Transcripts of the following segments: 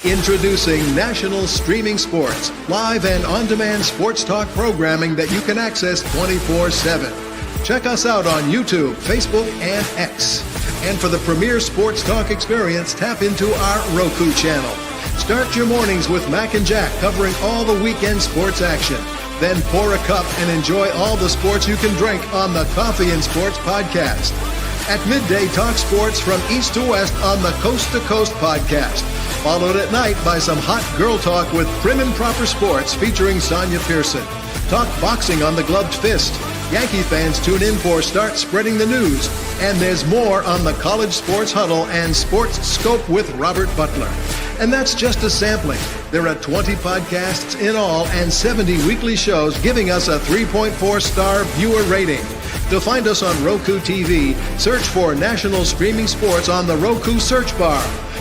Introducing National Streaming Sports, live and on-demand sports talk programming that you can access 24/7. Check us out on YouTube, Facebook, and X. And for the premier sports talk experience, tap into our Roku channel. Start your mornings with Mac and Jack covering all the weekend sports action. Then pour a cup and enjoy all the sports you can drink on the Coffee and Sports podcast. At midday, talk sports from east to west on the Coast to Coast podcast. Followed at night by some hot girl talk with Prim and Proper Sports featuring Sonia Pearson. Talk boxing on the Gloved Fist. Yankee fans tune in for Start Spreading the News. And there's more on the College Sports Huddle and Sports Scope with Robert Butler. And that's just a sampling. There are 20 podcasts in all and 70 weekly shows giving us a 3.4-star viewer rating. To find us on Roku TV, search for National Streaming Sports on the Roku search bar.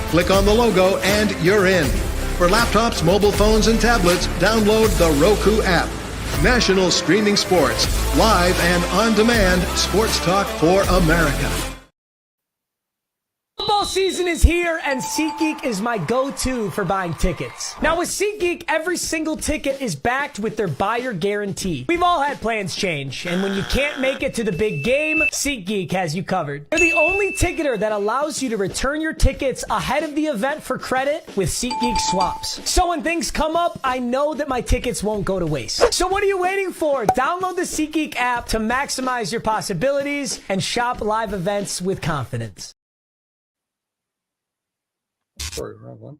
Click on the logo and you're in. For laptops, mobile phones, and tablets, download the Roku app. National Streaming Sports, live and on demand, sports talk for America. Football season is here, and SeatGeek is my go-to for buying tickets. Now, with SeatGeek, every single ticket is backed with their buyer guarantee. We've all had plans change, and when you can't make it to the big game, SeatGeek has you covered. They're the only ticketer that allows you to return your tickets ahead of the event for credit with SeatGeek swaps. So when things come up, I know that my tickets won't go to waste. So what are you waiting for? Download the SeatGeek app to maximize your possibilities and shop live events with confidence. Sorry, wrong one.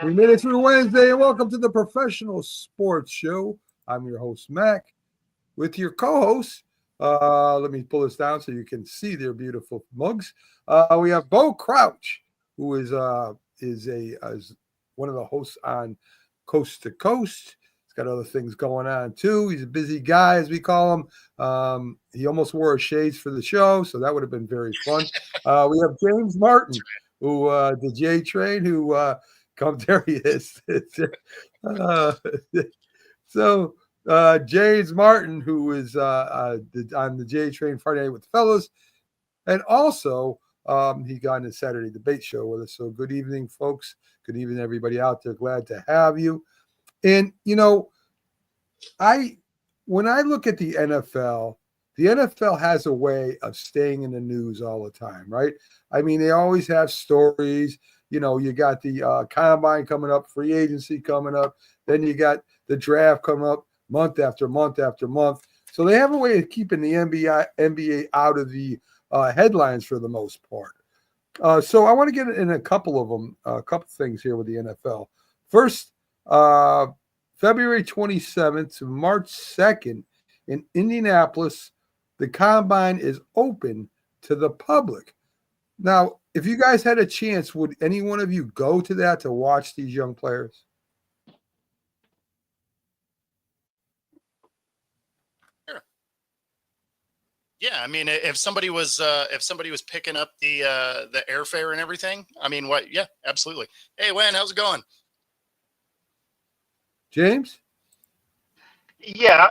We made it through Wednesday, and welcome to the Professional Sports Show. I'm your host, Mac, with your co-hosts. Let me pull this down so you can see their beautiful mugs. We have Bo Crouch, who is one of the hosts on Coast to Coast. He's got other things going on too. He's a busy guy, as we call him. He almost wore his shades for the show, so that would have been very fun. We have James Martin, who the J Train, who there he is. So James Martin, who is on the J Train Friday Night with the Fellas, and also he got in the Saturday debate show with us. So good evening, folks. Good evening, everybody out there. Glad to have you. And you know, when I look at the NFL has a way of staying in the news all the time, right? I mean, they always have stories. You know, you got the combine coming up, free agency coming up. Then you got the draft coming up month after month after month. So they have a way of keeping the NBA out of the headlines for the most part. So I want to get in a couple of them, a couple things here with the NFL. First, February 27th to March 2nd in Indianapolis, the combine is open to the public. Now, if you guys had a chance, would any one of you go to that to watch these young players? Sure. Yeah, I mean, if somebody was picking up the airfare and everything, I mean, what? Yeah, absolutely. Hey, Wen, how's it going? James? Yeah,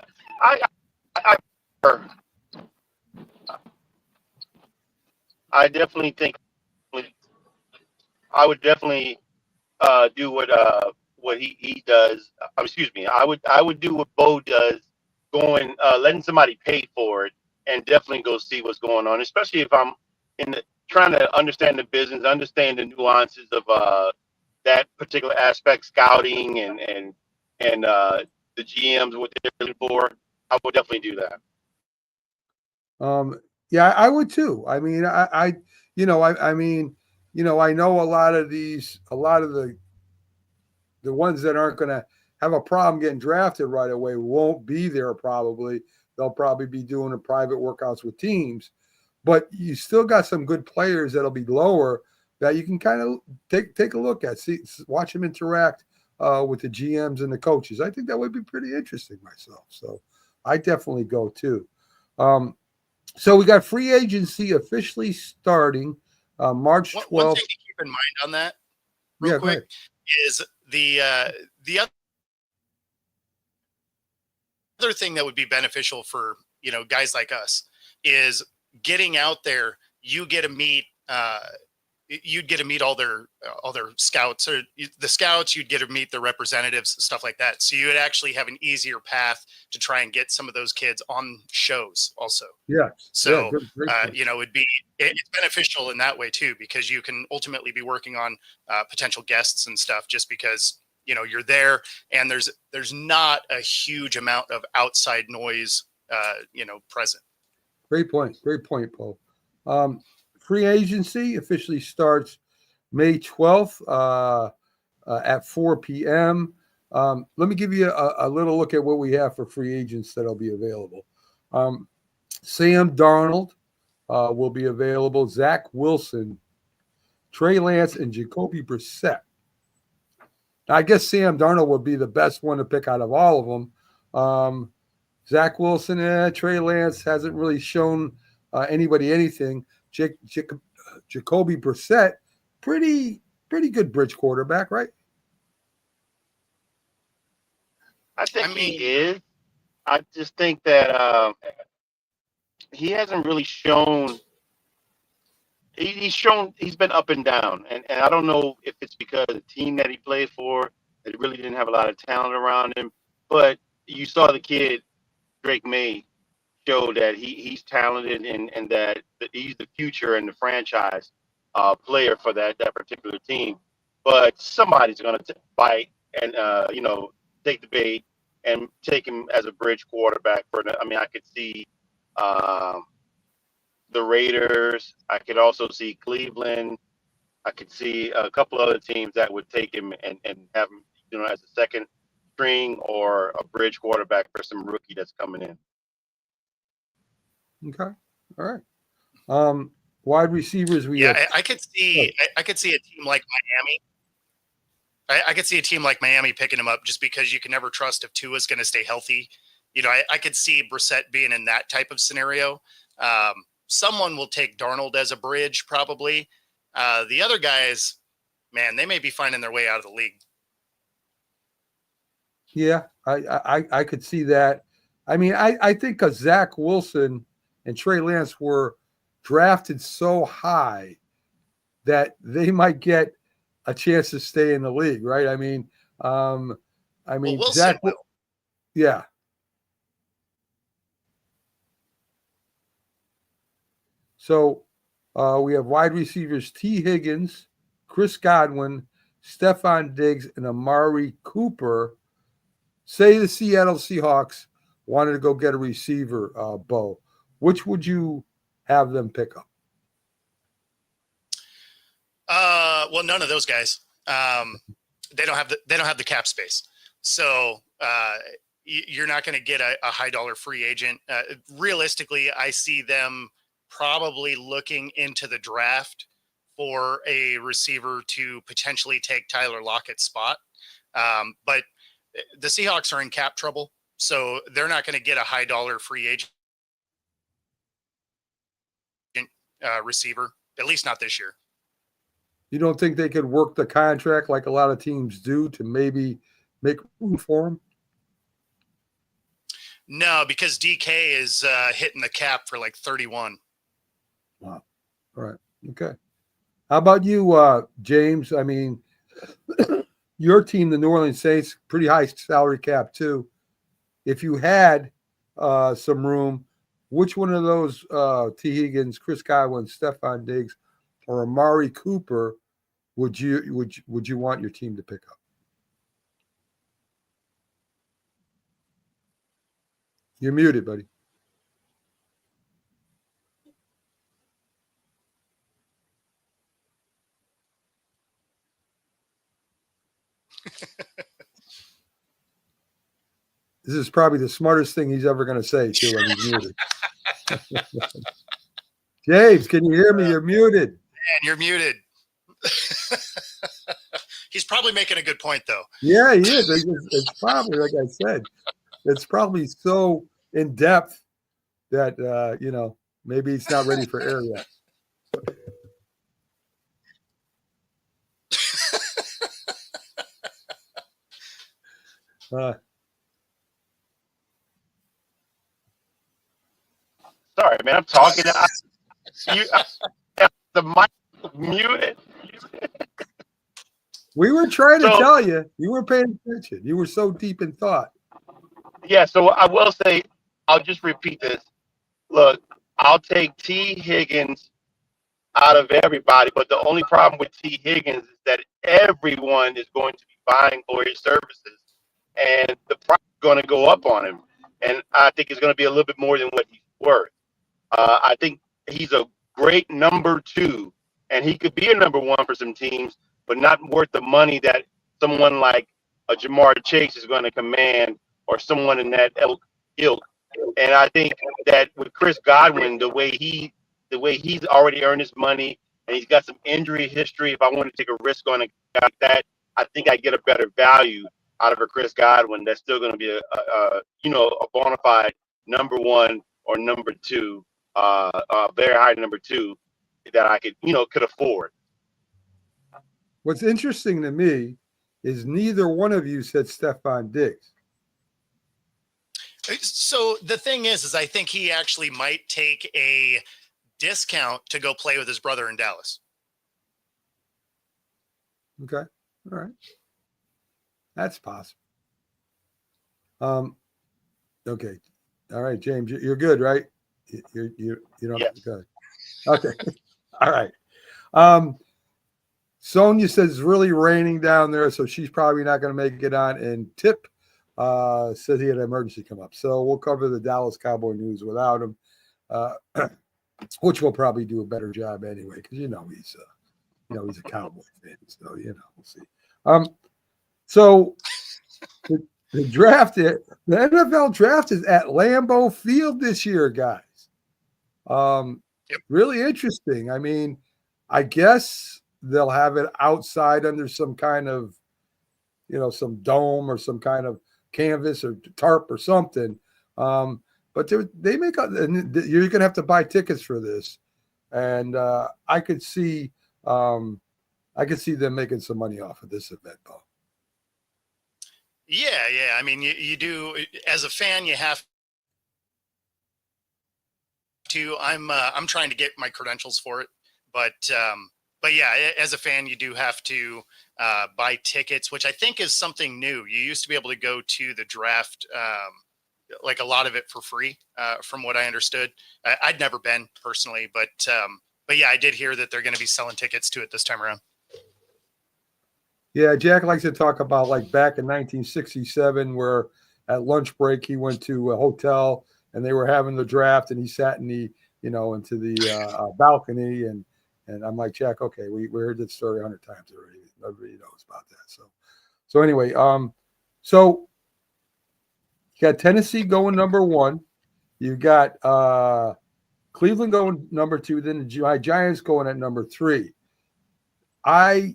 I definitely think I would definitely do what he does. Excuse me. I would do what Bo does, going letting somebody pay for it, and definitely go see what's going on. Especially if I'm trying to understand the business, understand the nuances of that particular aspect, scouting and the GMs, what they're looking for. I would definitely do that. Yeah, I would too. I mean, I know a lot of the ones that aren't going to have a problem getting drafted right away won't be there probably. They'll probably be doing the private workouts with teams. But you still got some good players that'll be lower that you can kind of take a look at, watch them interact with the GMs and the coaches. I think that would be pretty interesting myself. So I definitely go too. So we got free agency officially starting March 12th. One thing to keep in mind on that, real quick, is the other thing that would be beneficial for guys like us is getting out there. You get to meet. You'd get to meet all their scouts, or the scouts. You'd get to meet their representatives, stuff like that. So you would actually have an easier path to try and get some of those kids on shows also. Yeah. So, it's beneficial in that way too, because you can ultimately be working on potential guests and stuff just because, you're there and there's not a huge amount of outside noise, present. Great point, Paul. Free agency officially starts May 12th at 4 p.m. Let me give you a little look at what we have for free agents that'll be available. Sam Darnold will be available. Zach Wilson, Trey Lance, and Jacoby Brissett. Now, I guess Sam Darnold would be the best one to pick out of all of them. Zach Wilson, Trey Lance hasn't really shown anybody anything. Jacoby Brissett, pretty good bridge quarterback, right? I think he is. I just think that he hasn't really shown. He's been up and down, and I don't know if it's because the team that he played for, it really didn't have a lot of talent around him. But you saw the kid Drake May show that he's talented and that he's the future and the franchise player for that particular team. But somebody's going to bite and take the bait and take him as a bridge quarterback I could see the Raiders. I could also see Cleveland. I could see a couple other teams that would take him and have him as a second string or a bridge quarterback for some rookie that's coming in. Okay. All right. Wide receivers. I could see a team like Miami. I could see a team like Miami picking him up just because you can never trust if Tua's going to stay healthy. I could see Brissett being in that type of scenario. Someone will take Darnold as a bridge, probably. The other guys, man, they may be finding their way out of the league. Yeah, I could see that. I mean, I think Zach Wilson and Trey Lance were drafted so high that they might get a chance to stay in the league, right? I mean, Zach, yeah. So we have wide receivers T. Higgins, Chris Godwin, Stephon Diggs, and Amari Cooper. Say the Seattle Seahawks wanted to go get a receiver, Bo. Which would you have them pick up? Well, none of those guys. They don't have the cap space. So you're not going to get a high dollar free agent. Realistically, I see them probably looking into the draft for a receiver to potentially take Tyler Lockett's spot. But the Seahawks are in cap trouble, so they're not going to get a high dollar free agent receiver, at least not this year. You don't think they could work the contract like a lot of teams do to maybe make room for him? No, because DK is hitting the cap for like 31. Wow. All right. Okay. How about you, James? I mean, your team, the New Orleans Saints, pretty high salary cap too. If you had some room, which one of those T. Higgins, Chris Godwin, Stephon Diggs, or Amari Cooper would you want your team to pick up? You're muted, buddy. This is probably the smartest thing he's ever going to say, too, when he's muted. James, can you hear me? You're muted. Man, you're muted. He's probably making a good point, though. Yeah, he is. It's probably, like I said, it's probably so in depth that maybe it's not ready for air yet. Sorry, man. I'm talking. The mic muted. We were trying to So- tell you. You weren't paying attention. You were so deep in thought. Yeah, so I will say, I'll just repeat this. Look, I'll take T. Higgins out of everybody, but the only problem with T. Higgins is that everyone is going to be buying for his services, and the price is going to go up on him. And I think it's going to be a little bit more than what he's worth. I think he's a great number 2, and he could be a number 1 for some teams, but not worth the money that someone like a Jamar Chase is going to command, or someone in that ilk. And I think that with Chris Godwin, the way he's already earned his money, and he's got some injury history, if I want to take a risk on a guy like that, I think I get a better value out of a Chris Godwin that's still going to be a bona fide number 1 or number 2, very high number 2 that I could afford. What's interesting to me is neither one of you said Stephon Diggs. So the thing is I think he actually might take a discount to go play with his brother in Dallas. Okay. All right. That's possible. Okay. All right, James, you're good, right? You don't Yes. good. Okay. All right. Sonia says it's really raining down there, so she's probably not going to make it on. And Tip said he had an emergency come up. So we'll cover the Dallas Cowboy news without him, which will probably do a better job anyway, because he's a Cowboy fan. So we'll see. So the draft, the NFL draft is at Lambeau Field this year, guys. Yep. Really interesting. I mean, I guess they'll have it outside under some kind of, some dome or some kind of canvas or tarp or something. But they make and you're going to have to buy tickets for this. And I could see them making some money off of this event, Bo. Yeah. I mean, you do, as a fan, you have to. I'm trying to get my credentials for it, but yeah, as a fan, you do have to buy tickets, which I think is something new. You used to be able to go to the draft, like a lot of it for free, from what I understood. I'd never been personally, but yeah, I did hear that they're going to be selling tickets to it this time around. Yeah, Jack likes to talk about like back in 1967, where at lunch break he went to a hotel and they were having the draft, and he sat in the into the balcony, and I'm like, Jack, okay, we heard this story 100 times already. Everybody knows about that. So anyway, so you got Tennessee going number 1, you got Cleveland going number 2, then the Giants going at number 3. I've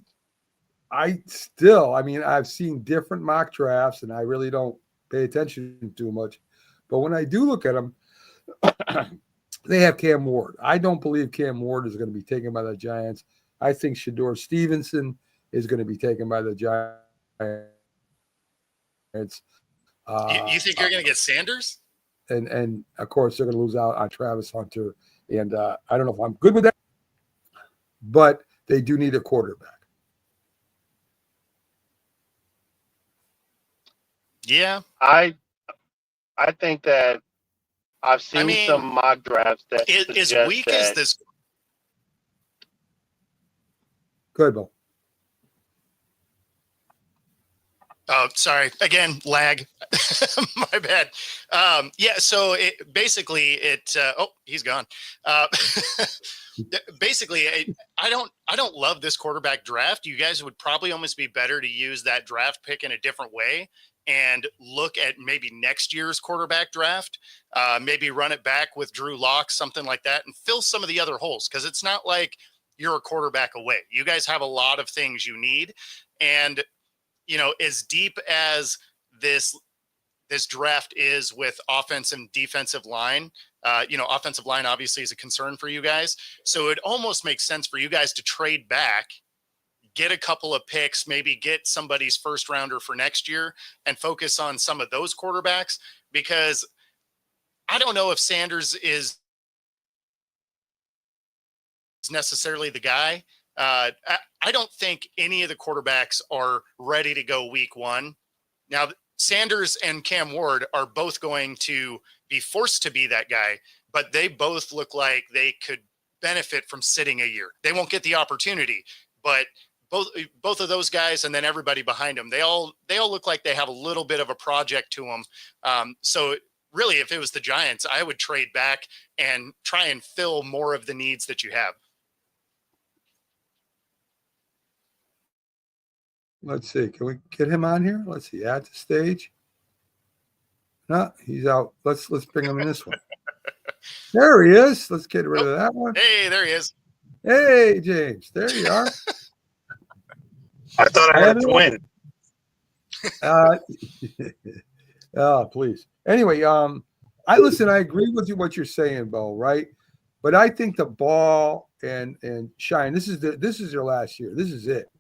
seen different mock drafts, and I really don't pay attention too much. But when I do look at them, they have Cam Ward. I don't believe Cam Ward is going to be taken by the Giants. I think Shedeur Stevenson is going to be taken by the Giants. You think you're going to get Sanders? And of course, they're going to lose out on Travis Hunter. And I don't know if I'm good with that, but they do need a quarterback. Yeah. I think that I've seen some mock drafts that as weak as this. Go ahead, Bill. Oh, sorry. Again, lag. My bad. Yeah. So basically, oh, he's gone. Basically, I don't love this quarterback draft. You guys would probably almost be better to use that draft pick in a different way and look at maybe next year's quarterback draft. Maybe run it back with Drew Lock, something like that, and fill some of the other holes. Because it's not like you're a quarterback away. You guys have a lot of things you need. And, as deep as this draft is with offensive and defensive line, offensive line obviously is a concern for you guys. So it almost makes sense for you guys to trade back, get a couple of picks, maybe get somebody's first rounder for next year and focus on some of those quarterbacks, because I don't know if Sanders is necessarily the guy. I don't think any of the quarterbacks are ready to go week one. Now, Sanders and Cam Ward are both going to be forced to be that guy, but they both look like they could benefit from sitting a year. They won't get the opportunity, but both of those guys and then everybody behind them, they all look like they have a little bit of a project to them. So really, if it was the Giants, I would trade back and try and fill more of the needs that you have. Let's see. Can we get him on here? Let's see. Add to stage. No, he's out. Let's bring him in this one. There he is. Let's get rid of that one. Hey, there he is. Hey, James. There you are. I thought I had a twin. Oh, please. Anyway, I agree with you what you're saying, Bo, right? But I think the ball and Shine, this is their last year. This is it.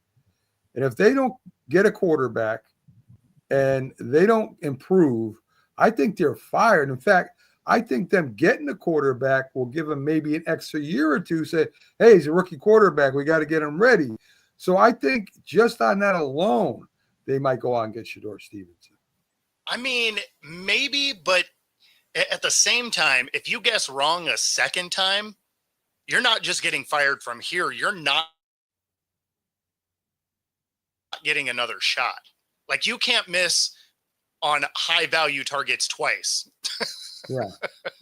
And if they don't get a quarterback and they don't improve, I think they're fired. In fact, I think them getting a quarterback will give them maybe an extra year or two. Say, hey, he's a rookie quarterback. We got to get him ready. So I think just on that alone, they might go on and get Shedeur Stevenson. I mean, maybe, but at the same time, if you guess wrong a second time, you're not just getting fired from here. You're not getting another shot. Like, you can't miss on high value targets twice. Yeah,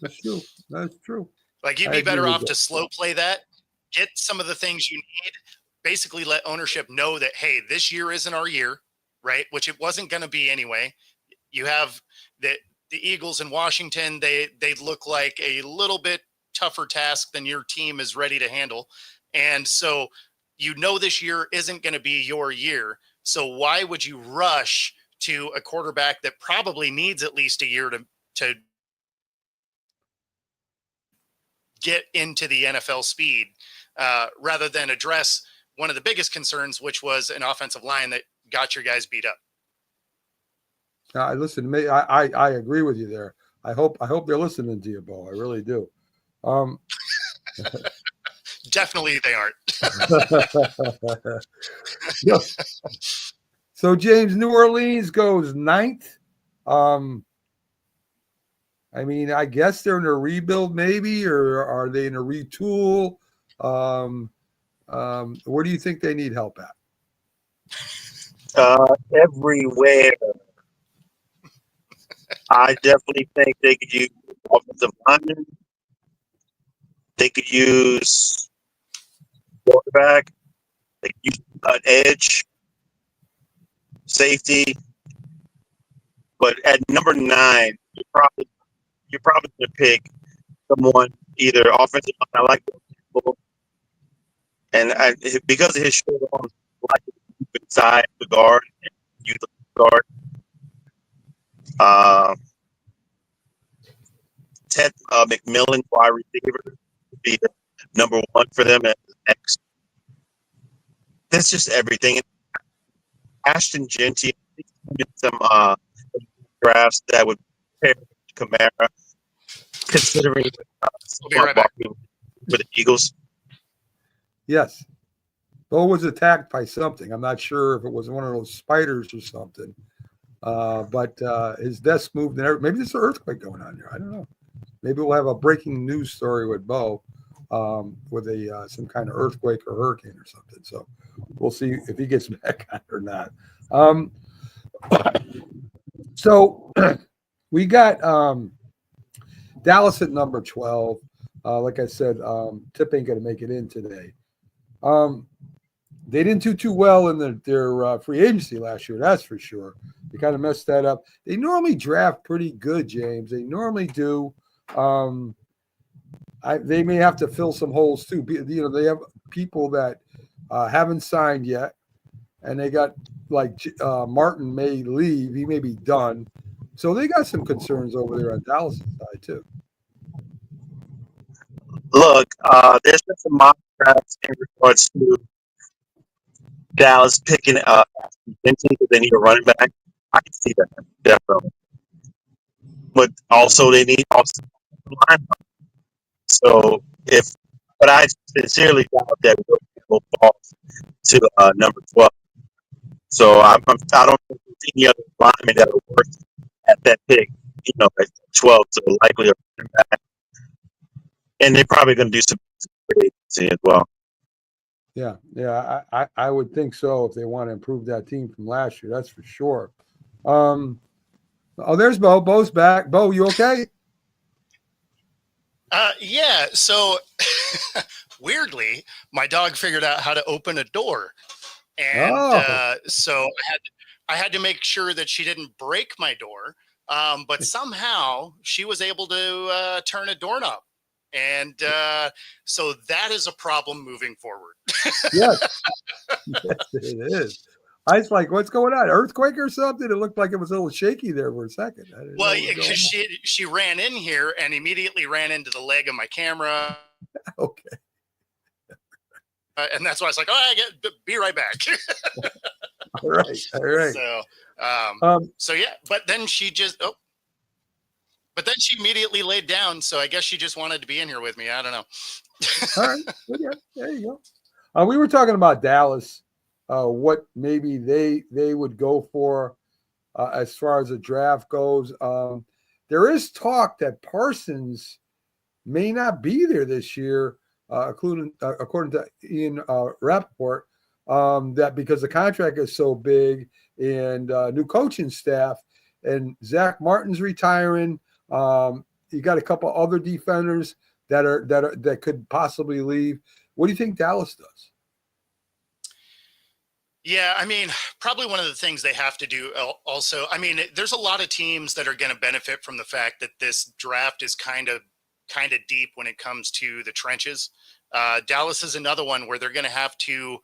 that's true. That's true. Like, you'd be better off to slow play that, get some of the things you need, basically let ownership know that, hey, this year isn't our year, right? Which it wasn't going to be anyway. You have the Eagles in Washington. They look like a little bit tougher task than your team is ready to handle. And so, this year isn't going to be your year. So why would you rush to a quarterback that probably needs at least a year to get into the NFL speed, rather than address one of the biggest concerns, which was an offensive line that got your guys beat up? Listen to me. I agree with you there. I hope they're listening to you, Bo. I really do. Definitely they aren't. So James, New Orleans goes 9th. I mean, I guess they're in a rebuild maybe, or are they in a retool? Where do you think they need help at? Everywhere. I definitely think they could use offensive linemen. They could use quarterback. They could use an edge, safety. But at number 9, you're probably going to pick someone either offensive line. I like people, and because of his short arms, I like to keep inside the guard and use the guard. Ted McMillan, wide receiver, would be the number 1 for them at next. That's just everything. Ashton Genty, some drafts that would pair Kamara, considering with the Eagles. Yes. Bo was attacked by something. I'm not sure if it was one of those spiders or something. But his desk moved, and maybe there's an earthquake going on here. I don't know. Maybe we'll have a breaking news story with Bo with some kind of earthquake or hurricane or something. So we'll see if he gets back on or not. So we got Dallas at number 12. Like I said, Tip ain't going to make it in today. They didn't do too well in their free agency last year, that's for sure. They kind of messed that up. They normally draft pretty good, James. They normally do. They may have to fill some holes too. They have people that haven't signed yet, and they got like Martin may leave. He may be done. So they got some concerns over there on Dallas' side too. Look, there's been some mock drafts in regards to Dallas picking Benson because they need a running back. I can see that definitely, but also they need also line. So but I sincerely doubt that will fall to number 12. So I don't think there's any other lineman that will work at that pick. At 12, so likely a running back, and they're probably going to do some free agency as well. Yeah, I would think so if they want to improve that team from last year. That's for sure. Oh, there's Bo. Bo's back. Bo, you okay? Yeah. So weirdly, my dog figured out how to open a door, and so I had to make sure that she didn't break my door. But somehow she was able to turn a doorknob. And so that is a problem moving forward. Yes. Yes, it is. I was like, what's going on? Earthquake or something? It looked like it was a little shaky there for a second. Well, because she ran in here and immediately ran into the leg of my camera. Okay. And that's why I was like, be right back. All right. So yeah, but then she immediately laid down. So I guess she just wanted to be in here with me. I don't know. All right. Okay. There you go. We were talking about Dallas, what maybe they would go for as far as the draft goes. There is talk that Parsons may not be there this year, according to Ian Rappaport, that because the contract is so big and new coaching staff, and Zach Martin's retiring. You got a couple other defenders that could possibly leave. What do you think Dallas does? Yeah, I mean, probably one of the things they have to do also, I mean, there's a lot of teams that are going to benefit from the fact that this draft is kind of deep when it comes to the trenches. Dallas is another one where they're going to have to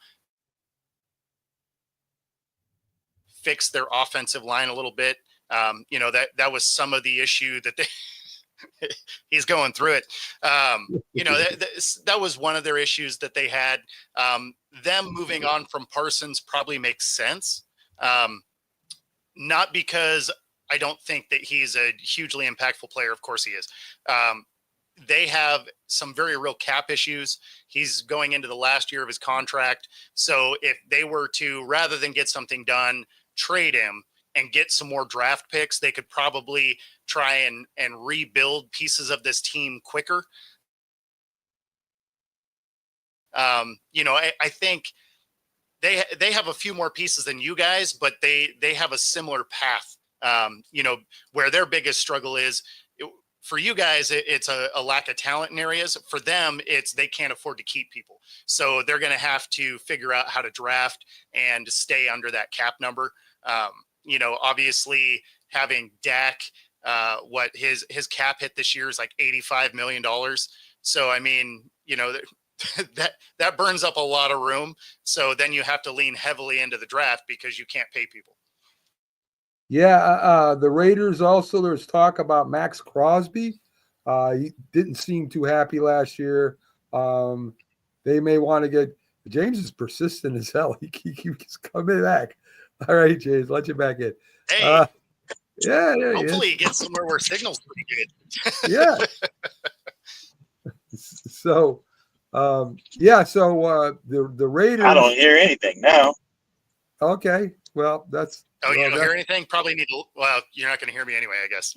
fix their offensive line a little bit. That was some of the issue that he's going through it. That was one of their issues that they had. Them moving on from Parsons probably makes sense. Not because I don't think that he's a hugely impactful player. Of course he is. They have some very real cap issues. He's going into the last year of his contract. So if they were to, rather than get something done, trade him and get some more draft picks, they could probably try and rebuild pieces of this team quicker. I think they have a few more pieces than you guys, but they have a similar path, where their biggest struggle is. For you guys, it's a lack of talent in areas. For them, it's they can't afford to keep people. So they're going to have to figure out how to draft and stay under that cap number. Obviously having Dak, what his cap hit this year is like $85 million. So, I mean, that burns up a lot of room. So then you have to lean heavily into the draft because you can't pay people. Yeah. The Raiders also, there's talk about Max Crosby. He didn't seem too happy last year. They may want to get James is persistent as hell. He keeps coming back. All right, James, let you back in. Hey, yeah. Hopefully, he gets somewhere where signal's pretty good. Yeah. So, the Raiders. I don't hear anything now. Okay, well, that's. Oh, you don't hear anything? Probably need to. Well, you're not going to hear me anyway, I guess.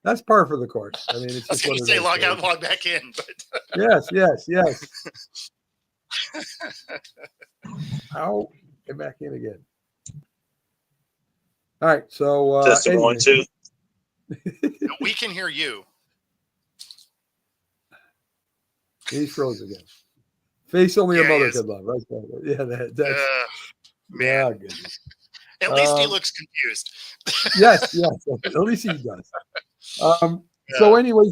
That's par for the course. I mean, it's I was just going to say log out and log back in, but yes. How get back in again? All right, so Just anyway. 1, 2. we can hear you. He's froze again. Face only Yeah, a mother he is. could love, right? Yeah, that's Man. yeah, goodness. At least he looks confused. Yes. At least he does. So anyway,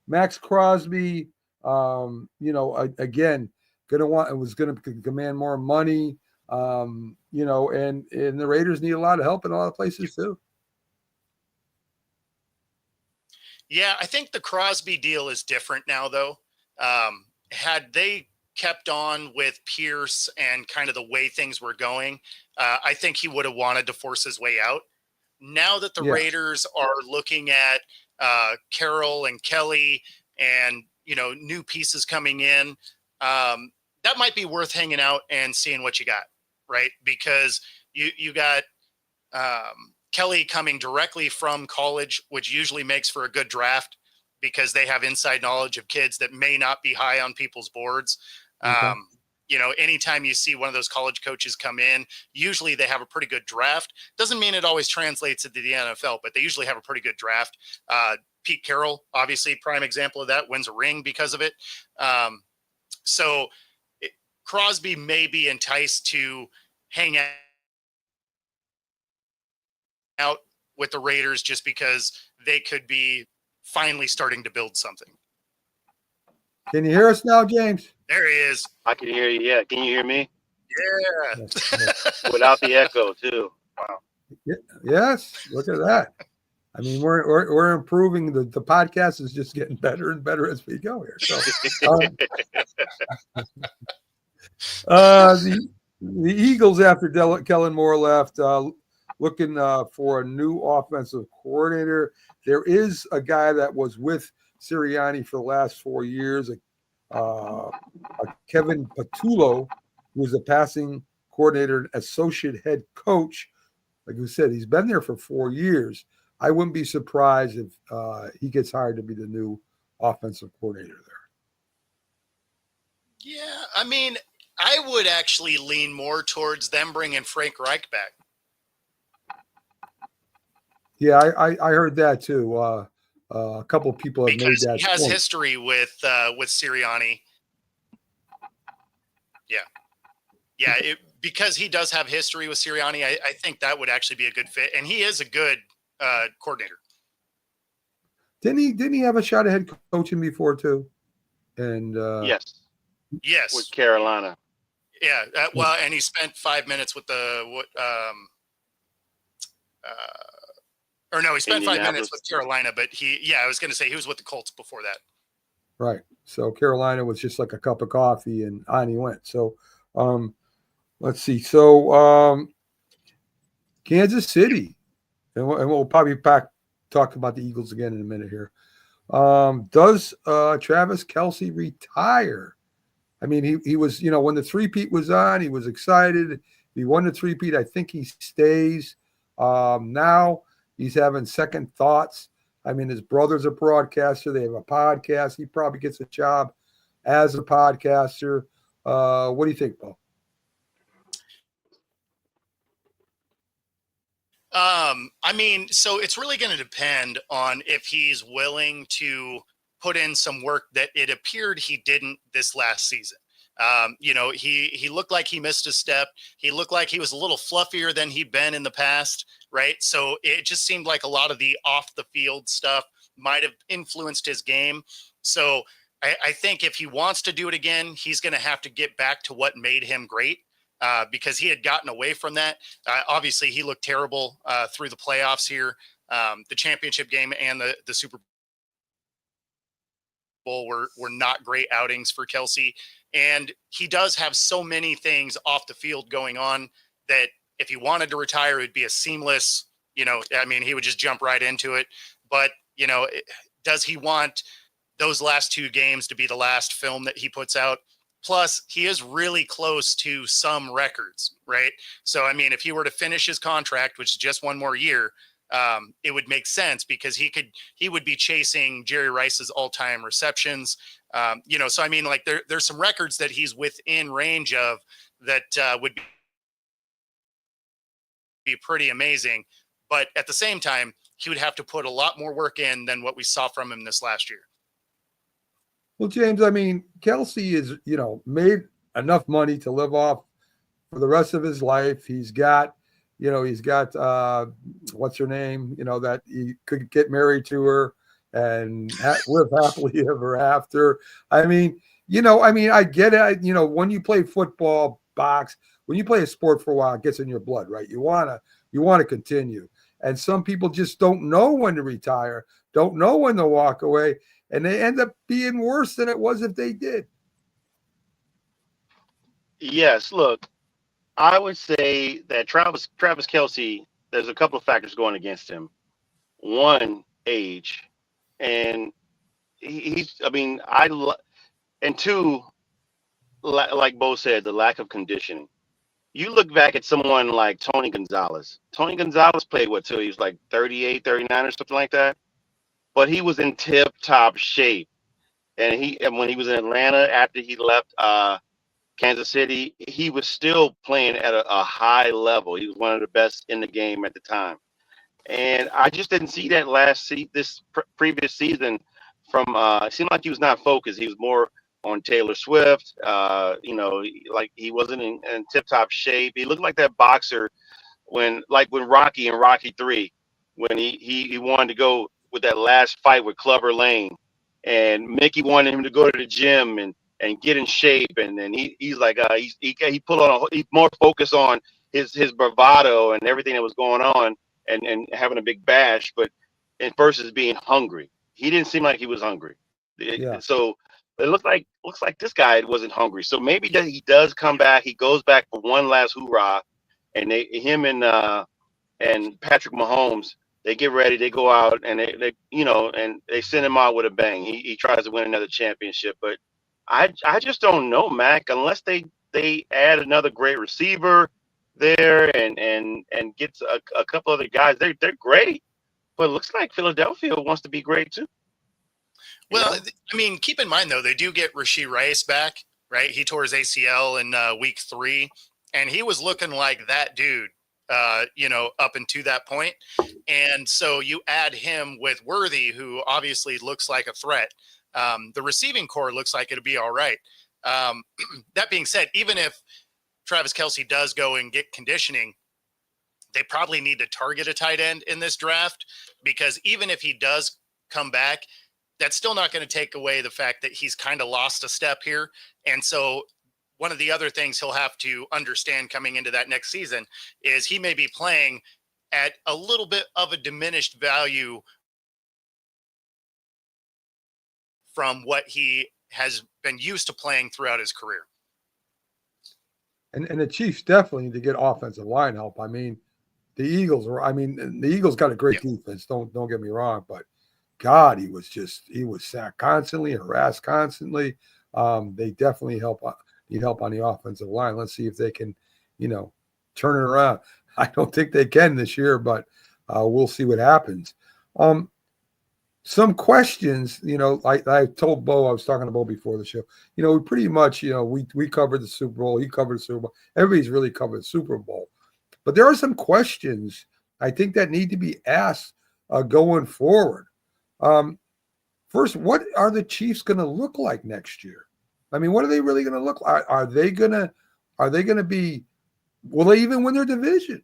Max Crosby, Again, was going to command more money. And the Raiders need a lot of help in a lot of places too. Yeah, I think the Crosby deal is different now, though. Had they kept on with Pierce and kind of the way things were going, I think he would have wanted to force his way out. Now that the Raiders are looking at Carroll and Kelly and, new pieces coming in, that might be worth hanging out and seeing what you got, right? Because you got Kelly coming directly from college, which usually makes for a good draft because they have inside knowledge of kids that may not be high on people's boards. Okay. Anytime you see one of those college coaches come in, usually they have a pretty good draft. Doesn't mean it always translates into the NFL, but they usually have a pretty good draft. Pete Carroll, obviously, prime example of that, wins a ring because of it. Crosby may be enticed to hang out with the Raiders just because they could be finally starting to build something. Can you hear us now, James? There he is. I can hear you. Yeah. Can you hear me? Yeah. Without the echo too. Wow. Yes. Look at that. I mean, we're improving. The podcast is just getting better and better as we go here. So, the Eagles, after Kellen Moore left, looking for a new offensive coordinator. There is a guy that was with Sirianni for the last 4 years, Kevin Patullo, who was a passing coordinator, associate head coach. Like we said, he's been there for 4 years. I wouldn't be surprised if he gets hired to be the new offensive coordinator there. Yeah, I mean, I would actually lean more towards them bringing Frank Reich back. Yeah, I heard that too. A couple of people have because made that he has point. history with Sirianni. Yeah. Because he does have history with Sirianni, I think that would actually be a good fit, and he is a good coordinator. Didn't he have a shot at head coaching before too? And yes, with Carolina. Yeah, and he spent 5 minutes with he spent 5 minutes with Carolina, but I was going to say he was with the Colts before that. Right. So Carolina was just like a cup of coffee, and on he went. So let's see. So Kansas City, and we'll probably talk about the Eagles again in a minute here. Does Travis Kelce retire? I mean, he was, when the three-peat was on, he was excited. He won the three-peat. I think he stays. Now he's having second thoughts. I mean, his brother's a broadcaster. They have a podcast. He probably gets a job as a podcaster. What do you think, Bo? I mean, so it's really going to depend on if he's willing to put in some work that it appeared he didn't this last season. He looked like he missed a step. He looked like he was a little fluffier than he'd been in the past, right? So it just seemed like a lot of the off the field stuff might have influenced his game. So I think if he wants to do it again, he's going to have to get back to what made him great. Because he had gotten away from that. Obviously, he looked terrible through the playoffs here. The championship game and the Super Bowl were not great outings for Kelce. And he does have so many things off the field going on that if he wanted to retire, it would be a seamless, he would just jump right into it. But, does he want those last two games to be the last film that he puts out? Plus, he is really close to some records, right? So, I mean, if he were to finish his contract, which is just one more year, it would make sense because he would be chasing Jerry Rice's all-time receptions. So I mean, like there's some records that he's within range of that would be pretty amazing. But at the same time, he would have to put a lot more work in than what we saw from him this last year. Well, James, I mean, Kelce is, made enough money to live off for the rest of his life. He's got, what's her name, that he could get married to her and live happily ever after. I mean, I get it. When you play football, box, when you play a sport for a while, it gets in your blood, right? You wanna continue. And some people just don't know when to retire, don't know when to walk away, and they end up being worse than it was if they did. Yes, look, I would say that Travis Kelsey, there's a couple of factors going against him. One, age, and he's. I mean, and two, like Bo said, the lack of conditioning. You look back at someone like Tony Gonzalez. Tony Gonzalez played what till he was like 38, 39 or something like that. But he was in tip top shape. And when he was in Atlanta after he left Kansas City, he was still playing at a high level. He was one of the best in the game at the time. And I just didn't see that previous season from it seemed like he was not focused. He was more on Taylor Swift. Like he wasn't in tip-top shape. He looked like that boxer when Rocky in Rocky 3, when he wanted to go with that last fight with Clubber Lang, and Mickey wanted him to go to the gym and get in shape, and then he's like he put on he's more focused on his bravado and everything that was going on and having a big bash, but versus being hungry. He didn't seem like he was hungry. Yeah. So it looks like this guy wasn't hungry. So maybe that he does come back. He goes back for one last hoorah, and him and Patrick Mahomes, they get ready. They go out and they send him out with a bang. He tries to win another championship, but I just don't know, Mac. Unless they add another great receiver there and gets a couple other guys, they're great. But it looks like Philadelphia wants to be great too. Well, I mean, keep in mind, though, they do get Rashee Rice back, right? He tore his ACL in week 3, and he was looking like that dude, up until that point. And so you add him with Worthy, who obviously looks like a threat. The receiving core looks like it'll be all right. That being said, even if Travis Kelsey does go and get conditioning, they probably need to target a tight end in this draft, because even if he does come back, that's still not going to take away the fact that he's kind of lost a step here. And so one of the other things he'll have to understand coming into that next season is he may be playing at a little bit of a diminished value from what he has been used to playing throughout his career. And the Chiefs definitely need to get offensive line help. I mean, the Eagles got a great defense. Don't get me wrong, but God, he was sacked constantly, harassed constantly. They definitely need help on the offensive line. Let's see if they can, turn it around. I don't think they can this year, but we'll see what happens. Some questions, I told Bo, I was talking to Bo before the show, we pretty much, we covered the Super Bowl. He covered the Super Bowl. Everybody's really covered the Super Bowl. But there are some questions I think that need to be asked going forward. First, what are the Chiefs going to look like next year? I mean, what are they really going to look like? Are they going to be, will they even win their division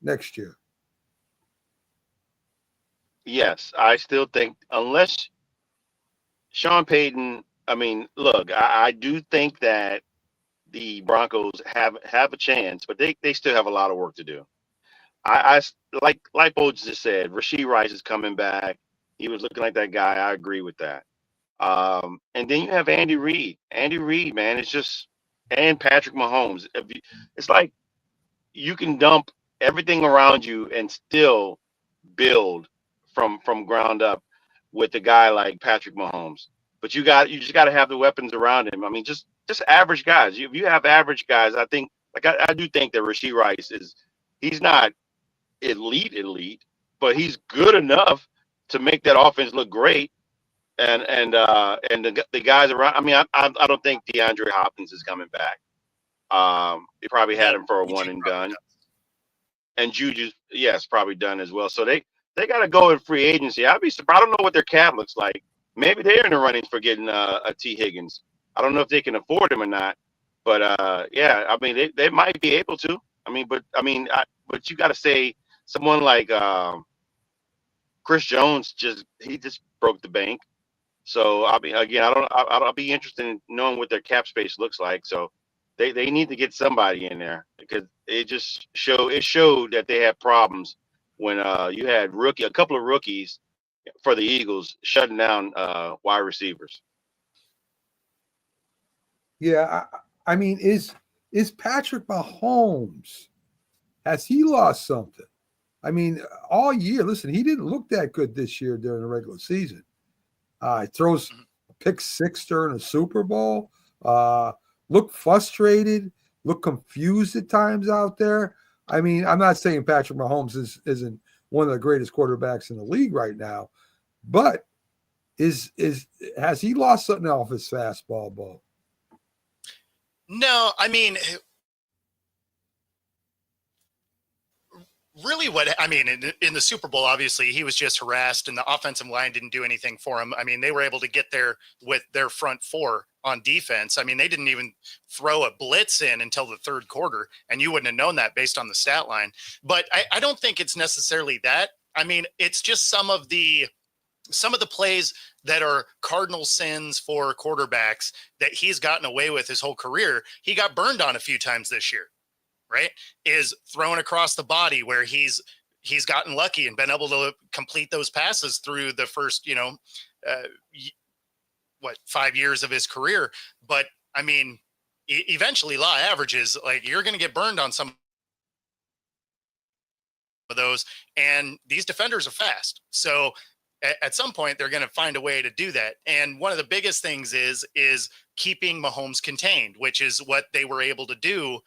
next year? Yes, I still think, unless Sean Payton, I mean, look, I do think that the Broncos have a chance, but they still have a lot of work to do. I like Bo just said, Rashee Rice is coming back. He was looking like that guy. I agree with that. And then you have Andy Reid. Andy Reid, man, it's just, and Patrick Mahomes. It's like you can dump everything around you and still build from ground up with a guy like Patrick Mahomes. But you just got to have the weapons around him. I mean, just average guys. If you have average guys, I think, I do think that Rashee Rice he's not elite, but he's good enough to make that offense look great. And the guys around. I mean, I don't think DeAndre Hopkins is coming back. They probably had him for a one and done. And Juju's, yes, probably done as well. So they got to go in free agency. I'd be surprised. I don't know what their cap looks like. Maybe they're in the running for getting a T. Higgins. I don't know if they can afford him or not. But yeah, I mean, they might be able to. But you got to say someone like Chris Jones, he just broke the bank. So I'll be interested in knowing what their cap space looks like. So they need to get somebody in there because it showed that they had problems when you had a couple of rookies for the Eagles shutting down wide receivers. Yeah, I mean, is Patrick Mahomes, has he lost something? I mean, all year, listen, he didn't look that good this year during the regular season. He throws a pick six during the Super Bowl. Look frustrated, look confused at times out there. I mean, I'm not saying Patrick Mahomes isn't one of the greatest quarterbacks in the league right now, but has he lost something off his fastball, Bo? No, I mean, really in the Super Bowl, obviously he was just harassed and the offensive line didn't do anything for him. I mean, they were able to get there with their front four on defense. I mean, they didn't even throw a blitz in until the third quarter, and you wouldn't have known that based on the stat line. But I don't think it's necessarily that. I mean, it's just some of the plays that are cardinal sins for quarterbacks that he's gotten away with his whole career. He got burned on a few times this year, right? Is thrown across the body where he's gotten lucky and been able to complete those passes through the first, 5 years of his career. But I mean, eventually law averages, like, you're going to get burned on some of those, and these defenders are fast. So at some point they're going to find a way to do that. And one of the biggest things is keeping Mahomes contained, which is what they were able to do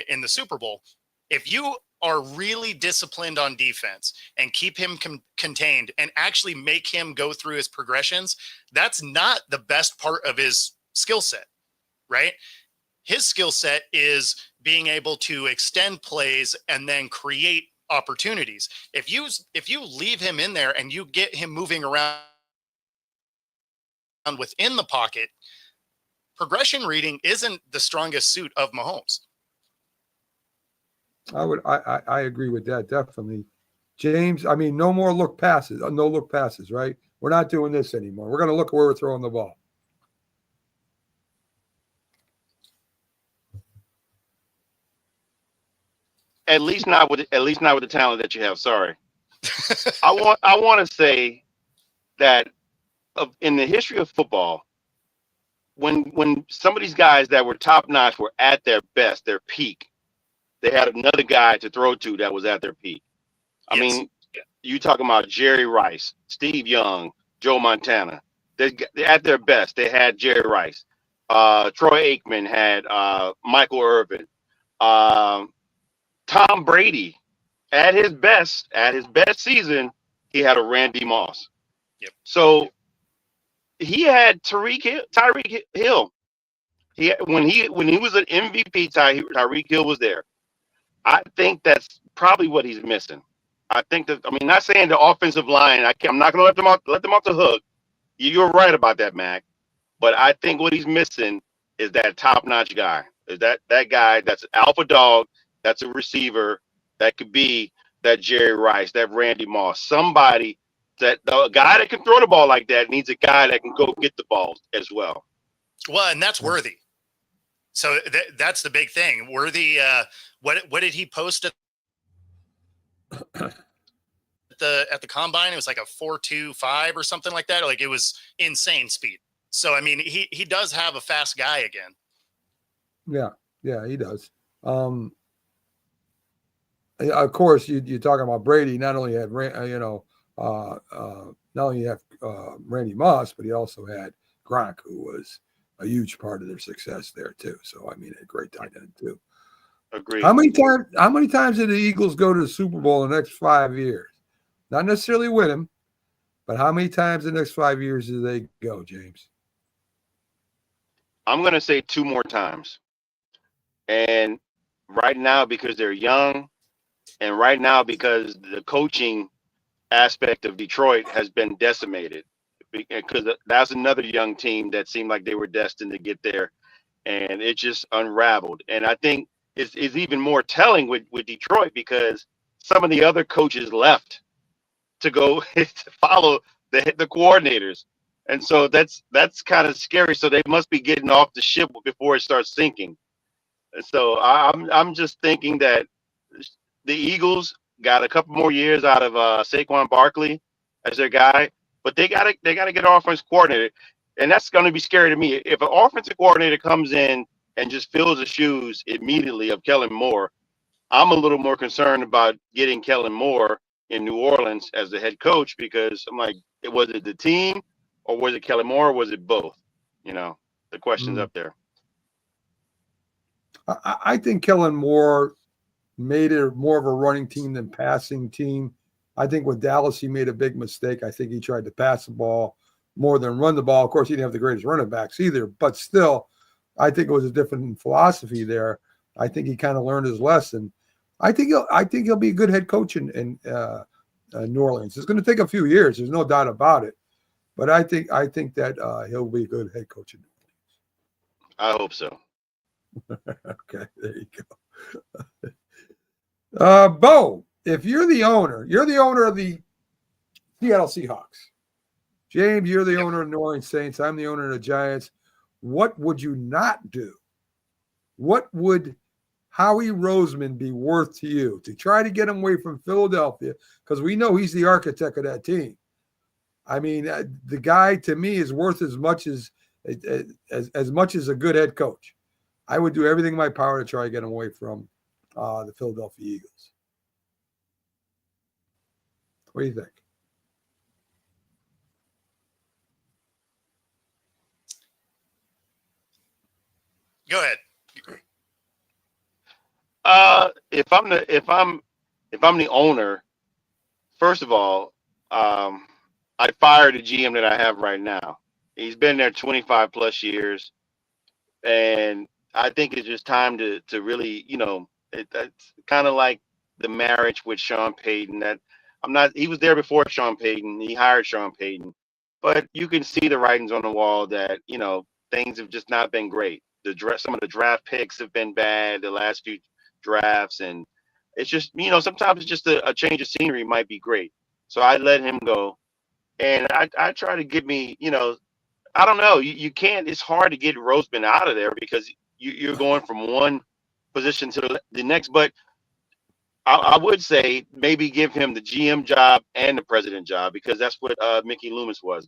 in the Super Bowl. If you are really disciplined on defense and keep him contained and actually make him go through his progressions, that's not the best part of his skill set, right? His skill set is being able to extend plays and then create opportunities. If you leave him in there and you get him moving around within the pocket, progression reading isn't the strongest suit of Mahomes. I agree with that, definitely. James, I mean, no more look passes, no look passes, right? We're not doing this anymore. We're going to look at where we're throwing the ball. At least not with the talent that you have. Sorry. I want to say that in the history of football, when some of these guys that were top notch were at their best, their peak, they had another guy to throw to that was at their peak. I mean, you talking about Jerry Rice, Steve Young, Joe Montana. They're at their best. They had Jerry Rice. Troy Aikman had Michael Irvin. Tom Brady, at his best season, he had a Randy Moss. Yep. So he had Tyreek Hill. When he was an MVP, Tyreek Hill was there. I think that's probably what he's missing. I think that, I mean, not saying the offensive line, I'm not going to let them off the hook. You're right about that, Mac. But I think what he's missing is that top-notch guy. Is that guy that's an alpha dog, that's a receiver, that could be that Jerry Rice, that Randy Moss, somebody that the guy that can throw the ball like that needs a guy that can go get the ball as well. Well, and that's Worthy. So that's the big thing. Worthy, what did he post at the combine? It was like a 4.25 or something like that. Like, it was insane speed. So I mean, he does have a fast guy again. Yeah, he does. Of course, you're talking about Brady. Not only had Randy Moss, but he also had Gronk, who was a huge part of their success there too. So I mean, a great tight end too. Agreed. How many times did the Eagles go to the Super Bowl in the next 5 years? Not necessarily win them, but how many times in the next 5 years do they go, James? I'm going to say 2 more times. And right now, because they're young, and right now because the coaching aspect of Detroit has been decimated, because that's another young team that seemed like they were destined to get there, and it just unraveled. And I think it's even more telling with Detroit, because some of the other coaches left to go to follow the coordinators. And so that's kind of scary. So they must be getting off the ship before it starts sinking. And so I'm just thinking that the Eagles got a couple more years out of Saquon Barkley as their guy, but they gotta get an offensive coordinator, and that's going to be scary to me. If an offensive coordinator comes in and just fills the shoes immediately of Kellen Moore, I'm a little more concerned about getting Kellen Moore in New Orleans as the head coach, because I'm like, was it the team or was it Kellen Moore or was it both? You know, the question's up there. I think Kellen Moore made it more of a running team than passing team. I think with Dallas, he made a big mistake. I think he tried to pass the ball more than run the ball. Of course, he didn't have the greatest running backs either, but still, I think it was a different philosophy there. I think he kind of learned his lesson. I think he'll be a good head coach in New Orleans. It's going to take a few years. There's no doubt about it, but I think that he'll be a good head coach in New Orleans. I hope so. Okay, there you go. Bo, if you're the owner of the Seattle Seahawks. James, you're the owner of New Orleans Saints. I'm the owner of the Giants. What would you not do? What would Howie Roseman be worth to you to try to get him away from Philadelphia? Because we know he's the architect of that team. I mean, the guy to me is worth as much as a good head coach. I would do everything in my power to try to get him away from the Philadelphia Eagles. What do you think? Go ahead. If I'm the owner, first of all, I fire the GM that I have right now. He's been there 25 plus years, and I think it's just time to really, it's kind of like the marriage with Sean Payton. He was there before Sean Payton. He hired Sean Payton, but you can see the writings on the wall that, things have just not been great. Some of the draft picks have been bad the last few drafts, and it's just, sometimes it's just a change of scenery might be great. So I let him go, and I try to get me, I don't know, you can't. It's hard to get Roseman out of there because you're going from one position to the next. But I would say maybe give him the GM job and the president job, because that's what Mickey Loomis was.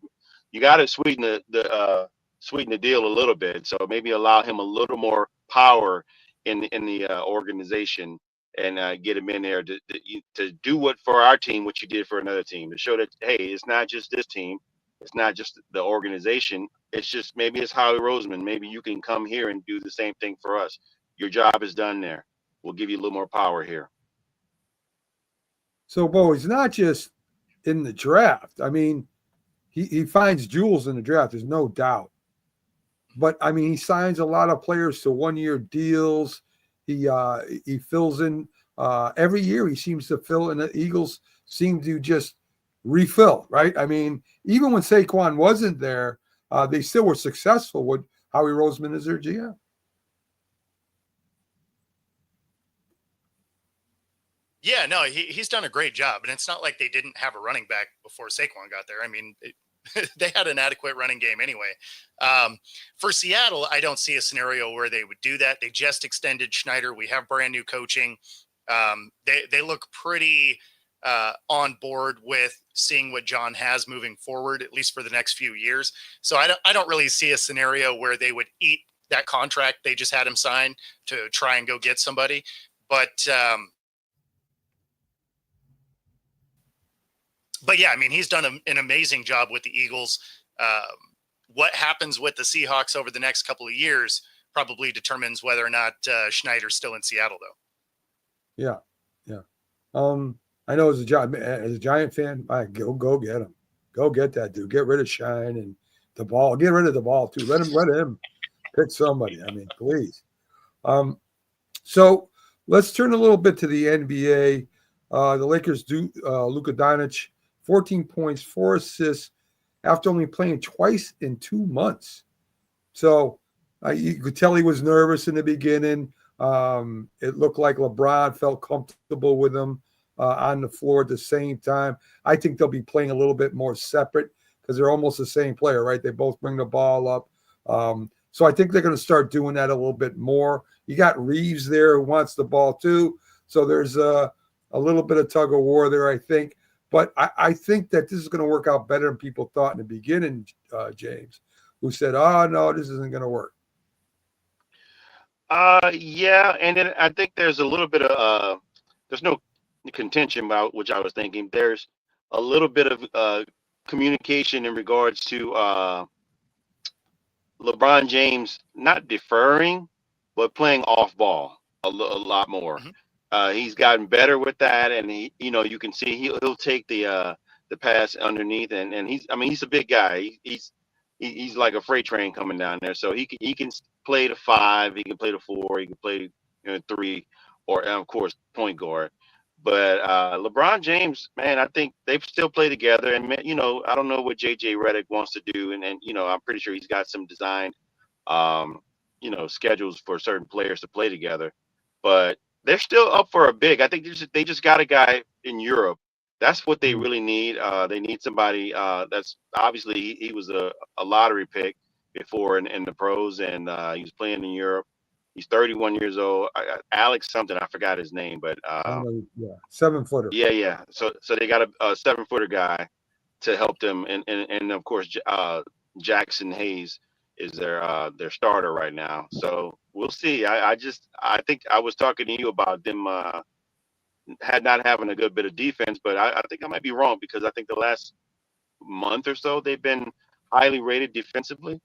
You got to sweeten the deal a little bit. So maybe allow him a little more power in the organization, and get him in there to do what for our team, what you did for another team, to show that, hey, it's not just this team, it's not just the organization. It's just, maybe it's Howie Roseman. Maybe you can come here and do the same thing for us. Your job is done there. We'll give you a little more power here. So, Bo, he's not just in the draft. I mean, he finds jewels in the draft. There's no doubt. But, I mean, he signs a lot of players to one-year deals. He fills in every year. He seems to fill, and the Eagles seem to just refill, right? I mean, even when Saquon wasn't there, they still were successful with Howie Roseman as their GM. Yeah, no, he's done a great job, and it's not like they didn't have a running back before Saquon got there. I mean, they had an adequate running game anyway. For Seattle, I don't see a scenario where they would do that. They just extended Schneider. We have brand new coaching. They look pretty on board with seeing what John has moving forward, at least for the next few years. So I don't really see a scenario where they would eat that contract they just had him sign to try and go get somebody. But yeah, I mean, he's done an amazing job with the Eagles. What happens with the Seahawks over the next couple of years probably determines whether or not Schneider's still in Seattle, though. Yeah. I know as a Giant fan, go get him. Go get that dude. Get rid of Shine and the ball. Get rid of the ball too. Let him pick somebody. I mean, please. So let's turn a little bit to the NBA. The Lakers do Luka Doncic, 14 points, 4 assists after only playing twice in 2 months. So you could tell he was nervous in the beginning. It looked like LeBron felt comfortable with him. on the floor at the same time. I think they'll be playing a little bit more separate because they're almost the same player, right? They both bring the ball up. So I think they're going to start doing that a little bit more. You got Reeves there who wants the ball too. So there's a little bit of tug of war there, I think. But I think that this is going to work out better than people thought in the beginning, James, who said, oh, no, this isn't going to work. Yeah, and then I think there's a little bit of there's no contention about which I was thinking. There's a little bit of communication in regards to LeBron James not deferring, but playing off ball a lot more. He's gotten better with that, and you can see he'll take the pass underneath, and he's a big guy. He's like a freight train coming down there, so he can play the 5, he can play the 4, he can play 3, or of course point guard. But LeBron James, man, I think they still play together. And I don't know what JJ Redick wants to do, and I'm pretty sure he's got some designed, schedules for certain players to play together. But they're still up for a big. I think they just got a guy in Europe. That's what they really need. They need somebody that's obviously he was a lottery pick before in the pros, and he was playing in Europe. He's 31 years old. Alex something, I forgot his name, but 7-footer. Yeah. So they got a 7-footer guy to help them, and of course Jackson Hayes is their starter right now. So we'll see. I think I was talking to you about them not having a good bit of defense, but I think I might be wrong, because I think the last month or so they've been highly rated defensively.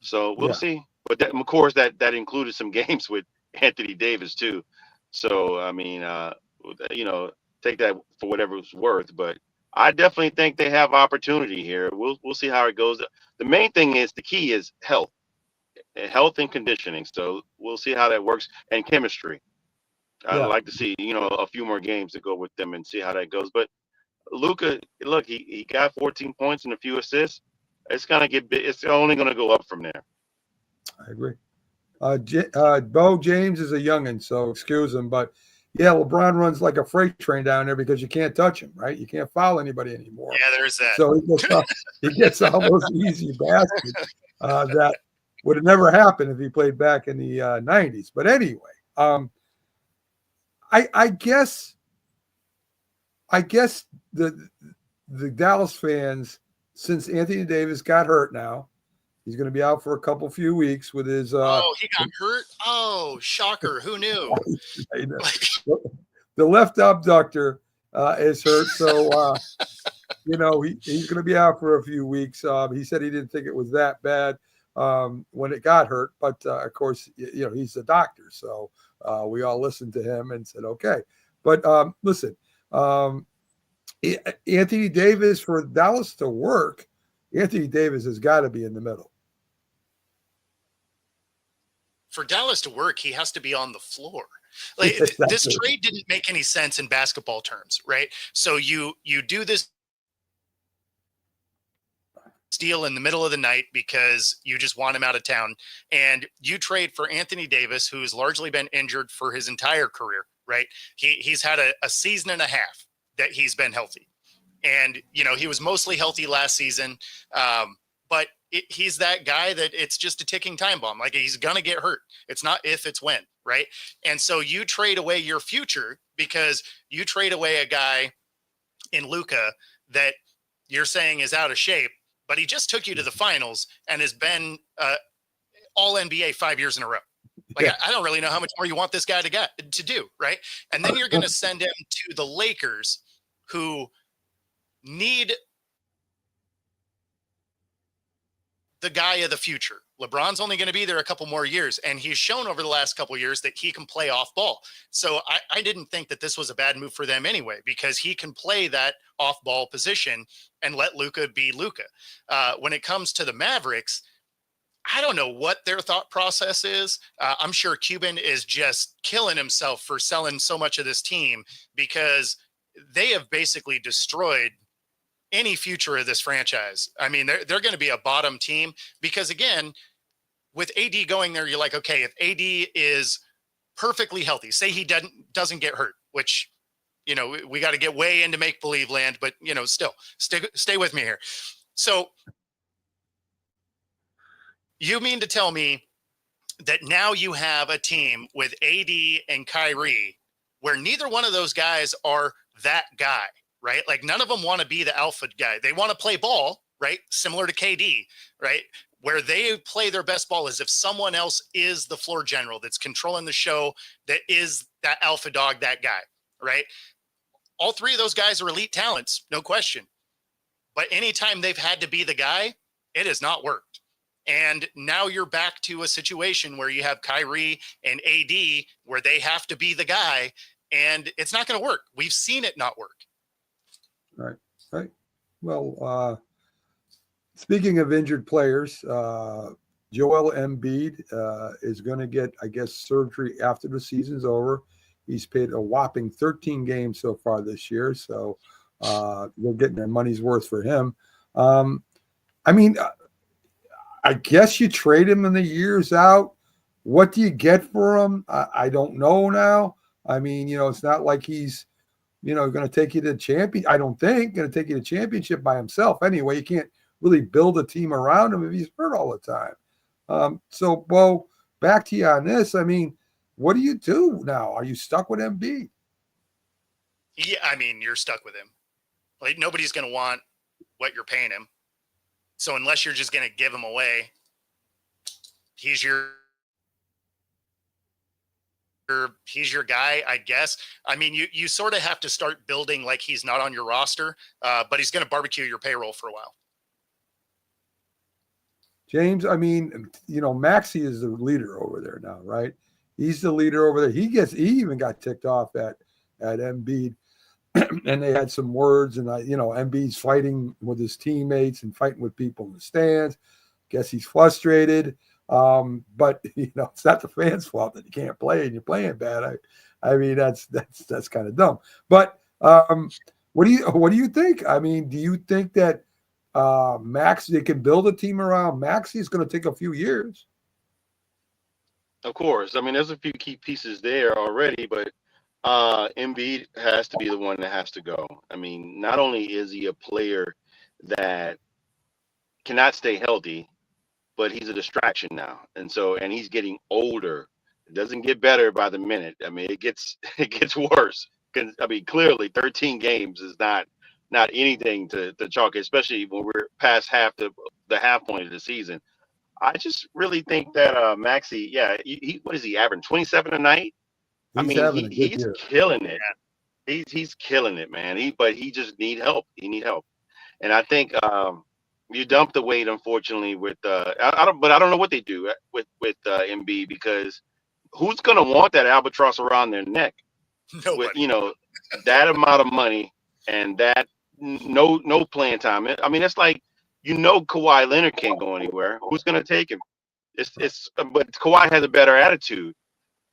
So we'll see. But that, of course, that included some games with Anthony Davis too. So I mean, take that for whatever it's worth. But I definitely think they have opportunity here. We'll see how it goes. The main thing is, the key is health and conditioning. So we'll see how that works, and chemistry. I'd like to see a few more games to go with them and see how that goes. But Luka, look, he got 14 points and a few assists. It's gonna get big. It's only gonna go up from there. I agree. Bo James is a youngin', so excuse him. But, yeah, LeBron runs like a freight train down there because you can't touch him, right? You can't foul anybody anymore. Yeah, there's that. So he gets all those easy baskets that would have never happened if he played back in the 90s. But anyway, I guess the Dallas fans, since Anthony Davis got hurt now, he's going to be out for a few weeks with his. He got hurt. Oh, shocker! Who knew? The left abductor is hurt, so he's going to be out for a few weeks. He said he didn't think it was that bad when it got hurt, but of course, he's a doctor, so we all listened to him and said okay. But listen, Anthony Davis, for Dallas to work, Anthony Davis has got to be in the middle. For Dallas to work, he has to be on the floor. Like this trade didn't make any sense in basketball terms, right? So you do this deal in the middle of the night because you just want him out of town, and you trade for Anthony Davis, who's largely been injured for his entire career, right? He's had a season and a half that he's been healthy, and he was mostly healthy last season, but he's that guy that it's just a ticking time bomb. Like, he's gonna get hurt. It's not if, it's when, right? And so you trade away your future because you trade away a guy in Luka that you're saying is out of shape, but he just took you to the finals and has been all NBA 5 years in a row. Like, I don't really know how much more you want this guy to do, right? And then you're going to send him to the Lakers, who need the guy of the future. LeBron's only going to be there a couple more years, and he's shown over the last couple of years that he can play off ball. So I didn't think that this was a bad move for them anyway, because he can play that off ball position and let Luka be Luka. When it comes to the Mavericks, I don't know what their thought process is. I'm sure Cuban is just killing himself for selling so much of this team, because they have basically destroyed any future of this franchise. I mean, they're going to be a bottom team because, again, with AD going there, you're like, okay, if AD is perfectly healthy, say he doesn't get hurt, which we got to get way into make believe land, but still stay with me here. So you mean to tell me that now you have a team with AD and Kyrie where neither one of those guys are that guy, right? Like none of them want to be the alpha guy. They want to play ball, right? Similar to KD, right? Where they play their best ball is if someone else is the floor general that's controlling the show, that is that alpha dog, that guy, right? All three of those guys are elite talents, no question. But anytime they've had to be the guy, it has not worked. And now you're back to a situation where you have Kyrie and AD where they have to be the guy, and it's not going to work. We've seen it not work. Right. Well, speaking of injured players, Joel Embiid is going to get, I guess, surgery after the season's over. He's played a whopping 13 games so far this year, so they're getting their money's worth for him. I guess you trade him in the years out. What do you get for him? I don't know now. I mean, it's not like he's, going to take you to champion. I don't think going to take you to championship by himself. Anyway, you can't really build a team around him if he's hurt all the time. So, Bo, back to you on this. I mean, what do you do now? Are you stuck with Embiid? Yeah, I mean, you're stuck with him. Like nobody's going to want what you're paying him. So unless you're just going to give him away, he's your guy, I guess. I mean, you sort of have to start building like he's not on your roster, but he's going to barbecue your payroll for a while. James, I mean, Maxey is the leader over there now, right? He's the leader over there. He even got ticked off at Embiid. And they had some words, and Embiid's fighting with his teammates and fighting with people in the stands. Guess he's frustrated. But it's not the fans' fault that you can't play and you're playing bad. I mean, that's kind of dumb. But what do you think? I mean, do you think that they can build a team around Maxey? Is going to take a few years. Of course. I mean, there's a few key pieces there already, but Embiid has to be the one that has to go. I mean, not only is he a player that cannot stay healthy, but he's a distraction now. And he's getting older. It doesn't get better by the minute. I mean, it gets worse. I mean, clearly 13 games is not anything to chalk, especially when we're past the half point of the season. I just really think that Maxey, he what is he averaging? 27 a night? He's killing it. He's killing it, man. But he just need help. He need help. And I think you dump the weight, unfortunately, with I don't know what they do with Embiid, because who's gonna want that albatross around their neck? Nobody. With that amount of money and that no playing time. I mean, it's like Kawhi Leonard can't go anywhere. Who's gonna take him? But Kawhi has a better attitude.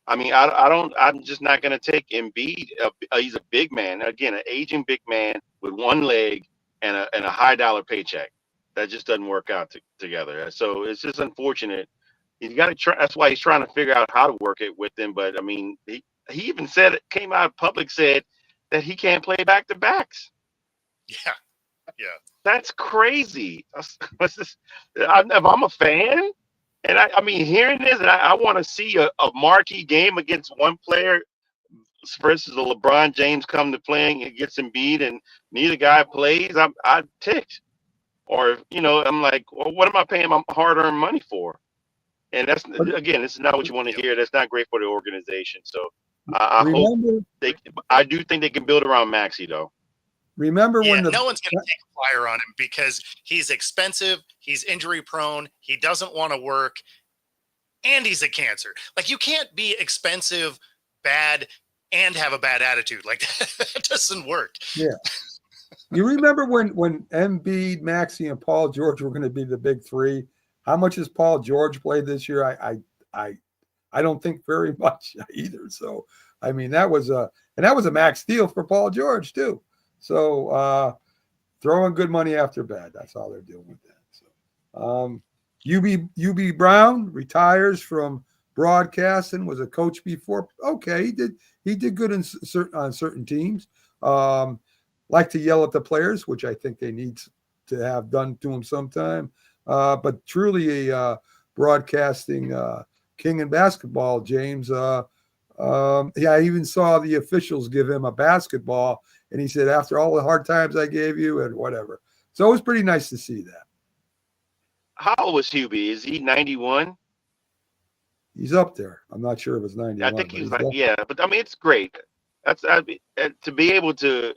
I mean, I'm just not going to take Embiid. He's a big man. Again, an aging big man with one leg and a high dollar paycheck. That just doesn't work out together. So it's just unfortunate. He's got to try. That's why he's trying to figure out how to work it with them. But I mean, he even came out public, said that he can't play back to backs. Yeah. That's crazy. If I'm a fan. And I mean, hearing this, and I want to see a marquee game against one player versus a LeBron James come to playing against Embiid, and neither guy plays. I'm ticked. Or I'm like, well, what am I paying my hard-earned money for? And this is not what you want to hear. That's not great for the organization. So I do think they can build around Maxey, though. Remember when no one's going to take a flyer on him because he's expensive, he's injury prone, he doesn't want to work, and he's a cancer. Like, you can't be expensive, bad, and have a bad attitude. Like, that doesn't work. Yeah. You remember when Embiid, Maxey, and Paul George were going to be the big three? How much has Paul George played this year? I don't think very much either. So, I mean, that was a max deal for Paul George too. So throwing good money after bad. That's all they're doing with that. So UB Brown retires from broadcasting, was a coach before. Okay, he did good on certain teams. Like to yell at the players, which I think they need to have done to him sometime. But truly a broadcasting king in basketball, James. I even saw the officials give him a basketball, and he said, after all the hard times I gave you and whatever. So it was pretty nice to see that. How old was Hubie? Is he 91? He's up there. I'm not sure if it's 91. I think he was like, yeah, but I mean, it's great. To be able to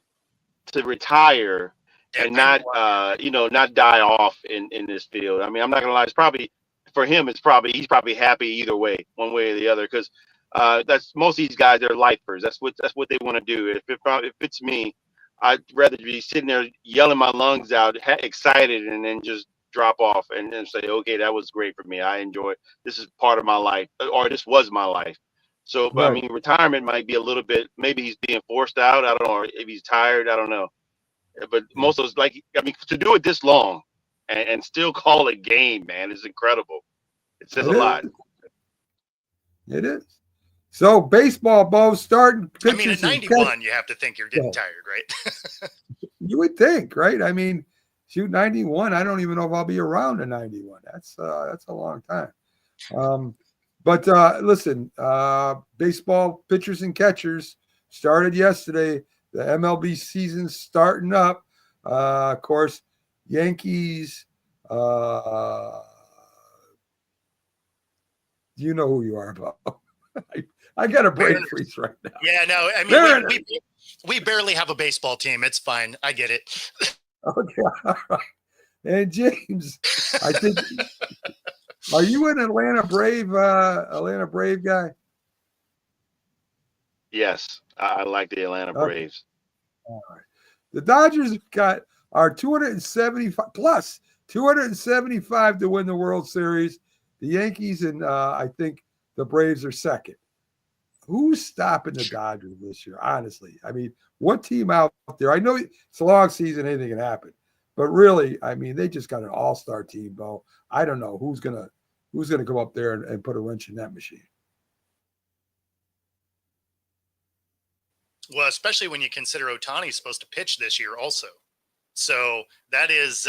retire and not not die off in this field. I mean, I'm not gonna lie. It's probably for him. He's probably happy either way, one way or the other, because that's most of these guys. They're lifers. That's what they want to do. If it's me, I'd rather be sitting there yelling my lungs out, excited, and then just drop off and then say, okay, that was great for me. I enjoy it. This is part of my life, or this was my life. So, but, Right. I mean, retirement might be a little bit. Maybe he's being forced out. I don't know. Or if he's tired, I don't know. But most of us, to do it this long and still call it game, man, is incredible. It says a lot. It is. So baseball, Bo, starting I mean, pitchers. at 91, you have to think you're getting tired, right? You would think, right? I mean, shoot, 91. I don't even know if I'll be around in 91. That's a long time. But listen, baseball pitchers and catchers started yesterday. The MLB season's starting up. Of course, Yankees. You know who you are, Bo. I got a brain freeze right now. Yeah, no, I mean, we barely have a baseball team. It's fine. I get it. Okay, all right. And James, I think, are you an Atlanta Brave guy? Yes, I like the Atlanta Braves. All right. The Dodgers are 275 to win the World Series. The Yankees and I think the Braves are second. Who's stopping the Dodgers this year? Honestly, I mean, what team out there? I know it's a long season; anything can happen. But really, I mean, they just got an all-star team, Bo. I don't know who's gonna come up there and put a wrench in that machine. Well, especially when you consider Ohtani's supposed to pitch this year also. So that is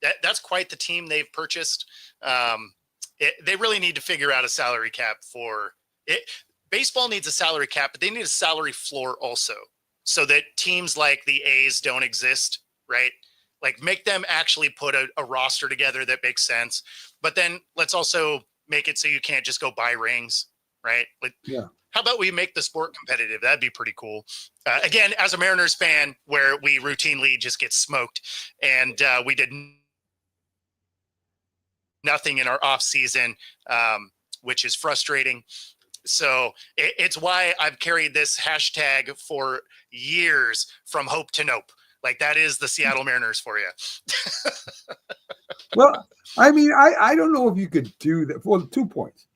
that's quite the team they've purchased. They really need to figure out a salary cap for it. Baseball needs a salary cap, but they need a salary floor also, so that teams like the A's don't exist, right? Like, make them actually put a roster together that makes sense. But then let's also make it so you can't just go buy rings, right? Like, Yeah. how about we make the sport competitive? That'd be pretty cool. Again, as a Mariners fan, where we routinely just get smoked, and we did nothing in our off season, which is frustrating. So it's why I've carried this hashtag for years, from hope to nope. Like, that is the Seattle Mariners for you. Well, I mean, I don't know if you could do that. Well, 2 points.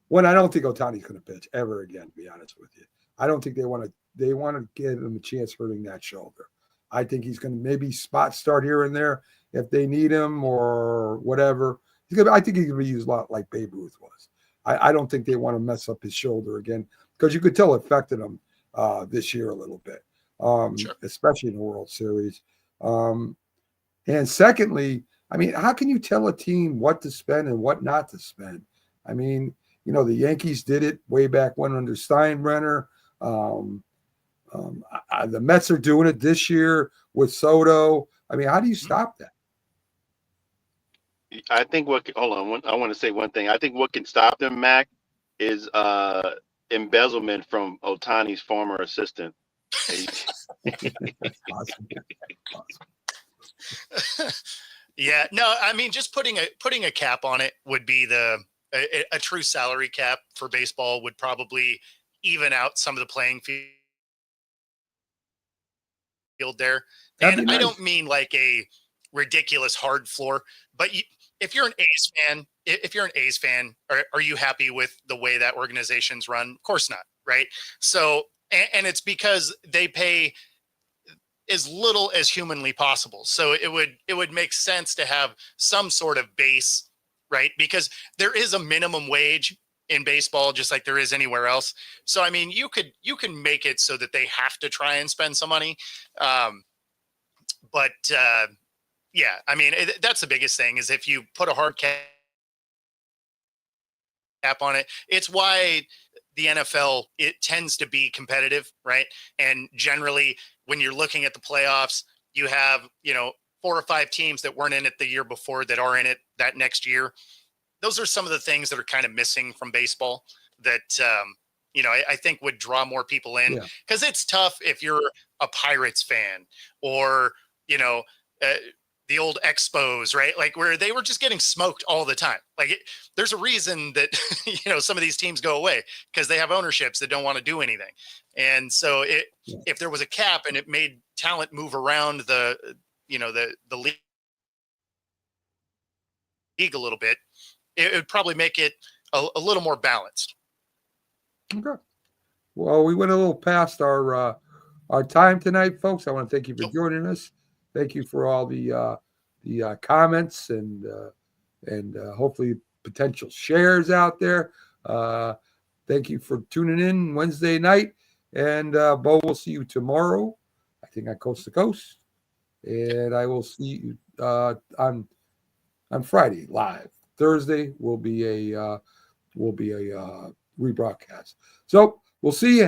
One, I don't think Ohtani's going to pitch ever again, to be honest with you. I don't think they want to give him a chance hurting that shoulder. I think he's going to maybe spot start here and there if they need him or whatever. I think he's going to be used a lot like Babe Ruth was. I don't think they want to mess up his shoulder again, because you could tell it affected him this year a little bit, Sure. especially in the World Series. And secondly, I mean, how can you tell a team what to spend and what not to spend? I mean, you know, the Yankees did it way back when under Steinbrenner. The Mets are doing it this year with Soto. I mean, how do you stop that? I think I want to say one thing. I think what can stop them, Mac, is embezzlement from Ohtani's former assistant. Awesome. Yeah, no, I mean, just putting a cap on it would be a true salary cap for baseball would probably even out some of the playing field there. That'd And be I nice. don't mean like a ridiculous hard floor, but if you're an A's fan, are you happy with the way that organization's run? Of course not, right? So, and it's because they pay as little as humanly possible. So it would make sense to have some sort of base, right? Because there is a minimum wage in baseball, just like there is anywhere else. So, I mean, you can make it so that they have to try and spend some money. But yeah, I mean, that's the biggest thing is if you put a hard cap on it, it's why the NFL, it tends to be competitive, right? And generally when you're looking at the playoffs, you have, 4 or 5 teams that weren't in it the year before that are in it that next year. Those are some of the things that are kind of missing from baseball that, I think would draw more people in, because it's tough if you're a Pirates fan or, the old Expos, right? Like where they were just getting smoked all the time. Like there's a reason that, some of these teams go away because they have ownerships that don't want to do anything. And so if there was a cap and it made talent move around the league a little bit, it would probably make it a little more balanced. Okay. Well, we went a little past our time tonight, folks. I want to thank you for joining us. Thank you for all the comments and hopefully potential shares out there. Thank you for tuning in Wednesday night. And Bo, we'll see you tomorrow, I think on Coast to Coast. And I will see you on Friday live. Thursday will be a rebroadcast. So we'll see you.